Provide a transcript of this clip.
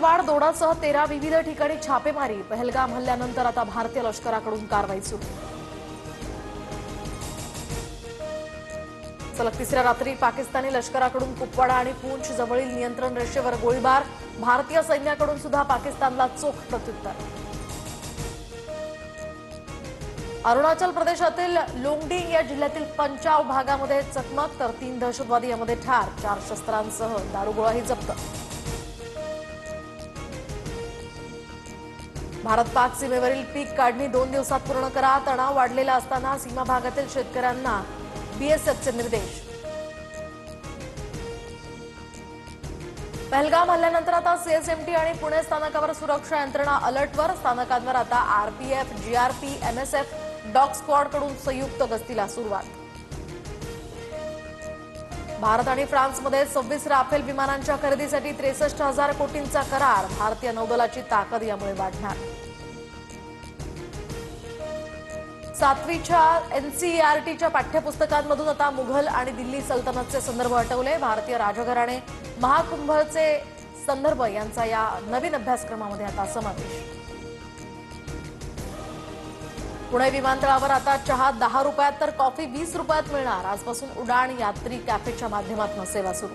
वाड दोडासह 13 विविध ठिकाणी छापेमारी। पहलगाम हल्ल्यानंतर आता भारतीय लष्कराकडून कारवाई सुरू। सलग तिसऱ्या रात्री पाकिस्तानी लष्कराकडून कुपवाडा आणि पूंछ जवळील नियंत्रण रेषेवर गोळीबार। भारतीय सैन्याकडून सुद्धा पाकिस्तानला चोख प्रत्युत्तर। अरुणाचल प्रदेशातील लोंगडिंग या जिल्ह्यातील पंचाव भागामध्ये चकमक, तर 3 दहशतवादी यामध्ये ठार। 4 शस्त्रांसह दारुगोळाही जप्त। भारत पाक सीमेवरील पीक काढणी 2 दिवसात पूर्ण करा। तणाव वाढलेला असताना सीमा भागातील शेतकऱ्यांना बीएसएफचे निर्देश। पहलगाम हल्ल्यानंतर आता सीएसएमटी आणि पुणे स्थानकावर सुरक्षा यंत्रणा अलर्टवर। स्थानकांवर आता RPF, GRP, MSF, dog squad कडून संयुक्त गस्तीला सुरुवात। भारत आणि फ्रान्समध्ये 26 राफेल विमानांच्या खरेदीसाठी 63,000 कोटींचा करार। भारतीय नौदलाची ताकद यामुळे वाढणार। 7वीच्या एनसीईआरटीच्या पाठ्यपुस्तकांमधून आता मुघल आणि दिल्ली सल्तनतचे संदर्भ हटवले। भारतीय राजघराणे, महाकुंभचे संदर्भ यांचा या नवीन अभ्यासक्रमामध्ये आता समावेश। पुणे विमानतळावर आता चहा 10 रुपयात तर कॉफी 20 रुपयात मिळणार। आजपासून उडाण यात्री कॅफेच्या माध्यमातून सेवा सुरू।